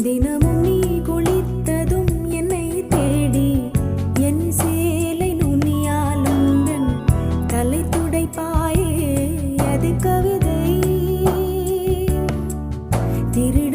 தினமும் நீ குளித்ததும் என்னை தேடி என் சேலை நுனியாலும் தலை துடைப்பாயே அது கவிதை திரு